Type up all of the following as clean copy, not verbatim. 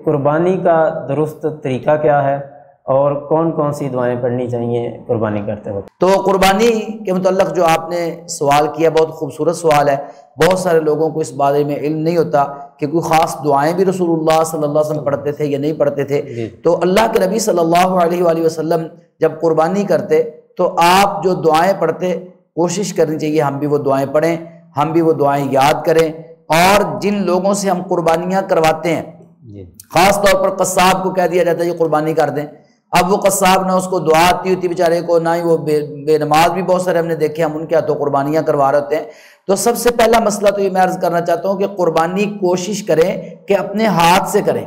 قربانی کا درست طریقہ کیا ہے اور کون کون سی دعائیں پڑھنی چاہیے قربانی کرتے وقت؟ تو قربانی کے متعلق جو آپ نے سوال کیا بہت خوبصورت سوال ہے۔ بہت سارے لوگوں کو اس بارے میں علم نہیں ہوتا کہ کوئی خاص دعائیں بھی رسول اللہ صلی اللہ علیہ وسلم پڑھتے تھے یا نہیں پڑھتے تھے۔ تو اللہ کے نبی صلی اللہ علیہ وآلہ وسلم جب قربانی کرتے تو آپ جو دعائیں پڑھتے کوشش کرنی چاہیے ہم بھی وہ دعائیں پڑھیں، ہم بھی وہ دعائیں یاد کریں، اور جن لوگوں سے ہم قربانیاں کرواتے ہیں خاص طور پر قصاب کو کہہ دیا جاتا ہے یہ قربانی کر دیں۔ اب وہ قصاب نہ اس کو دعا آتی ہوتی بیچارے کو، نہ ہی وہ بے نماز بھی بہت سارے ہم نے دیکھے، ہم ان کے ہاتھوں قربانیاں کروا رہے ہوتے ہیں۔ تو سب سے پہلا مسئلہ تو یہ میں عرض کرنا چاہتا ہوں کہ قربانی کوشش کریں کہ اپنے ہاتھ سے کریں،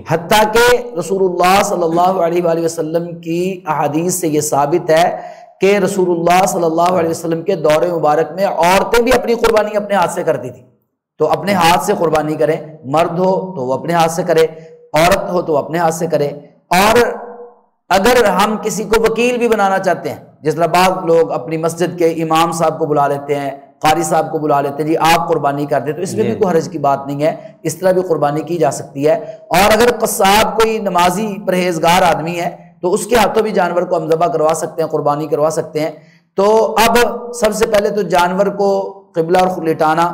حتیٰ کہ رسول اللہ صلی اللہ علیہ وآلہ وسلم کی احادیث سے یہ ثابت ہے کہ رسول اللہ صلی اللہ علیہ وسلم کے دور مبارک میں عورتیں بھی اپنی قربانی اپنے ہاتھ سے کرتی تھیں۔ تو اپنے ہاتھ سے قربانی کریں، مرد ہو تو وہ اپنے ہاتھ سے کرے، عورت ہو تو وہ اپنے ہاتھ سے کرے۔ اور اگر ہم کسی کو وکیل بھی بنانا چاہتے ہیں، جس طرح بعض لوگ اپنی مسجد کے امام صاحب کو بلا لیتے ہیں، قاری صاحب کو بلا لیتے ہیں، جی آپ قربانی کر دیں، تو اس میں بھی کوئی حرج کی بات نہیں ہے، اس طرح بھی قربانی کی جا سکتی ہے۔ اور اگر قصاب کوئی نمازی پرہیزگار آدمی ہے تو اس کے ہاتھوں بھی جانور کو ہم ذبح کروا سکتے ہیں، قربانی کروا سکتے ہیں۔ تو اب سب سے پہلے تو جانور کو قبلہ اور لٹانا،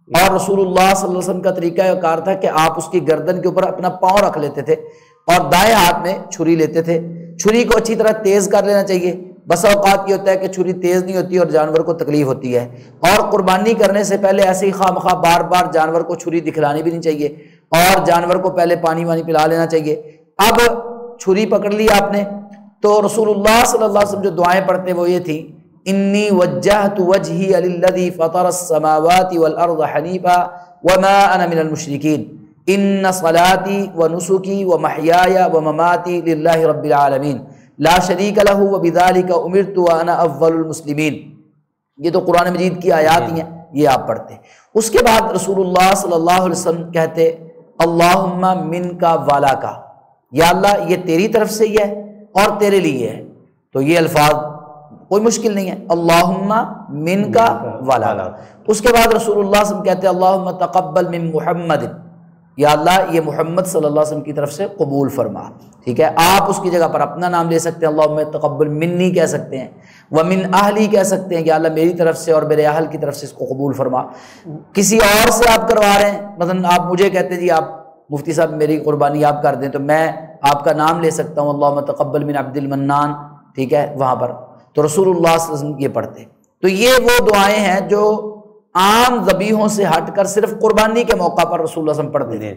اور رسول اللہ صلی اللہ علیہ وسلم کا طریقہ کار تھا کہ آپ اس کی گردن کے اوپر اپنا پاؤں رکھ لیتے تھے اور دائیں ہاتھ میں چھری لیتے تھے۔ چھری کو اچھی طرح تیز کر لینا چاہیے، بسا اوقات یہ ہوتا ہے کہ چھری تیز نہیں ہوتی اور جانور کو تکلیف ہوتی ہے، اور قربانی کرنے سے پہلے ایسے ہی خواہ مخواہ بار بار جانور کو چھری دکھلانی بھی نہیں چاہیے، اور جانور کو پہلے پانی وانی پلا لینا چاہیے۔ اب چھری پکڑ لی آپ نے، تو رسول اللہ صلی اللہ علیہ وسلم جو دعائیں پڑھتے وہ یہ تھیں، انی وجہت وجہی للذی فطر السماوات والارض حنیفا وما انا من المشرکین ان صلاتی ونسکی ومحیای ومماتی للہ رب العالمین لا شریک لہ وبذالک امرت وانا اول المسلمین۔ یہ تو قرآن مجید کی آیات ہی ہیں، یہ آپ پڑھتے ہیں۔ اس کے بعد رسول اللہ صلی اللہ علیہ وسلم کہتے اللہم من کا والا کا، یا اللہ یہ تیری طرف سے ہی ہے اور تیرے لیے ہے۔ تو یہ الفاظ کوئی مشکل نہیں ہے، اللہم من کا والا کا۔ اس کے بعد رسول اللہ صلی اللہ علیہ وسلم کہتے اللہم تقبل من محمد، یا اللہ یہ محمد صلی اللہ علیہ وسلم کی طرف سے قبول فرما۔ ٹھیک ہے، آپ اس کی جگہ پر اپنا نام لے سکتے ہیں، اللہم تقبل منی کہہ سکتے ہیں، ومن اہلی کہہ سکتے ہیں، یا اللہ میری طرف سے اور میرے اہل کی طرف سے اس کو قبول فرما۔ کسی اور سے آپ کروا رہے ہیں، مثلا آپ مجھے کہتے ہیں جی آپ مفتی صاحب میری قربانی آپ کر دیں، تو میں آپ کا نام لے سکتا ہوں اللہم تقبل من عبد المنان، ٹھیک ہے، وہاں پر تو رسول اللہ صلی اللہ علیہ وسلم یہ پڑھتے۔ تو یہ وہ دعائیں ہیں جو عام ذبیحوں سے ہٹ کر صرف قربانی کے موقع پر رسول اللہ صلی اللہ علیہ وسلم پڑھتے تھے۔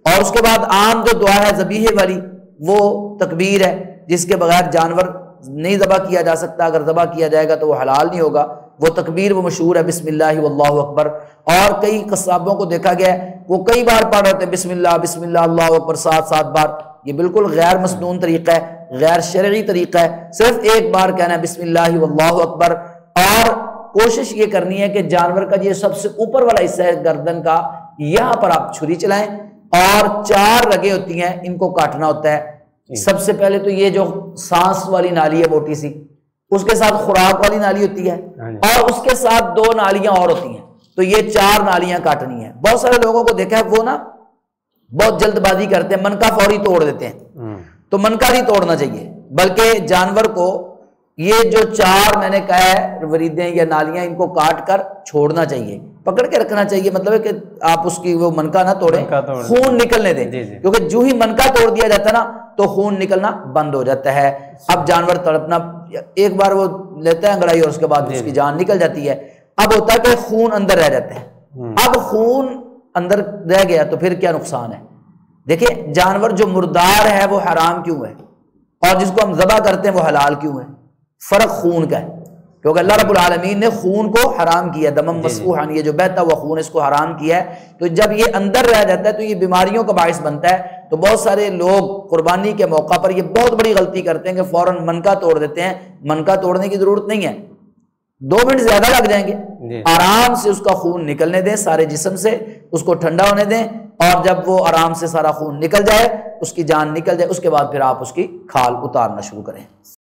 اور اس کے بعد عام جو دعا ہے ذبیحے والی وہ تکبیر ہے، جس کے بغیر جانور نہیں ذبح کیا جا سکتا، اگر ذبح کیا جائے گا تو وہ حلال نہیں ہوگا۔ وہ تکبیر وہ مشہور ہے، بسم اللہ واللہ اکبر، اور کئی قصابوں کو دیکھا گیا ہے وہ کئی بار پڑھ رہے تھے بسم اللہ اللہ اکبر 7 بار۔ یہ بالکل غیر مسنون طریقہ ہے، غیر شرعی طریقہ ہے، صرف ایک بار کہنا ہے بسم اللہ واللہ اکبر۔ اور کوشش یہ کرنی ہے کہ جانور کا یہ سب سے اوپر والا حصہ ہے گردن کا، یہاں پر آپ چھری چلائیں، اور 4 رگیں ہوتی ہیں ان کو کاٹنا ہوتا ہے۔ سب سے پہلے تو یہ جو سانس والی نالی ہے موٹی سی، اس کے ساتھ خوراک والی نالی ہوتی ہے، اور اس کے ساتھ 2 نالیاں اور ہوتی ہیں، تو یہ 4 نالیاں کاٹنی ہیں۔ بہت سارے لوگوں کو دیکھا ہے وہ نا بہت جلد بازی کرتے ہیں، منکا فوری توڑ دیتے ہیں، تو منکا نہیں توڑنا چاہیے، بلکہ جانور کو یہ جو 4 میں نے کہا ہے وریدیں یا نالیاں ان کو کاٹ کر چھوڑنا چاہیے، پکڑ کے رکھنا چاہیے، مطلب ہے کہ آپ اس کی وہ منکا نہ توڑیں، خون نکلنے دیں، کیونکہ جو ہی منکا توڑ دیا جاتا ہے نا تو خون نکلنا بند ہو جاتا ہے۔ اب جانور تڑپنا، ایک بار وہ لیتا ہے انگڑائی اور اس کے بعد اس کی جان نکل جاتی ہے، اب ہوتا ہے کہ خون اندر رہ جاتا ہے۔ اب خون اندر رہ گیا تو پھر کیا نقصان ہے؟ دیکھیں جانور جو مردار ہے وہ حرام کیوں ہے، اور جس کو ہم ذبح کرتے ہیں وہ حلال کیوں ہے؟ فرق خون کا ہے، کیونکہ اللہ رب العالمین نے خون کو حرام کیا، دمم مسفوحا، یہ جو بہتا ہوا خون اس کو حرام کیا ہے۔ تو جب یہ اندر رہ جاتا ہے تو یہ بیماریوں کا باعث بنتا ہے۔ تو بہت سارے لوگ قربانی کے موقع پر یہ بہت بڑی غلطی کرتے ہیں کہ فوراً منکا توڑ دیتے ہیں۔ منکا توڑنے کی ضرورت نہیں ہے، 2 منٹ زیادہ لگ جائیں گے، آرام سے اس کا خون نکلنے دیں سارے جسم سے، اس کو ٹھنڈا ہونے دیں، اور جب وہ آرام سے سارا خون نکل جائے، اس کی جان نکل جائے، اس کے بعد پھر آپ اس کی کھال اتارنا شروع کریں۔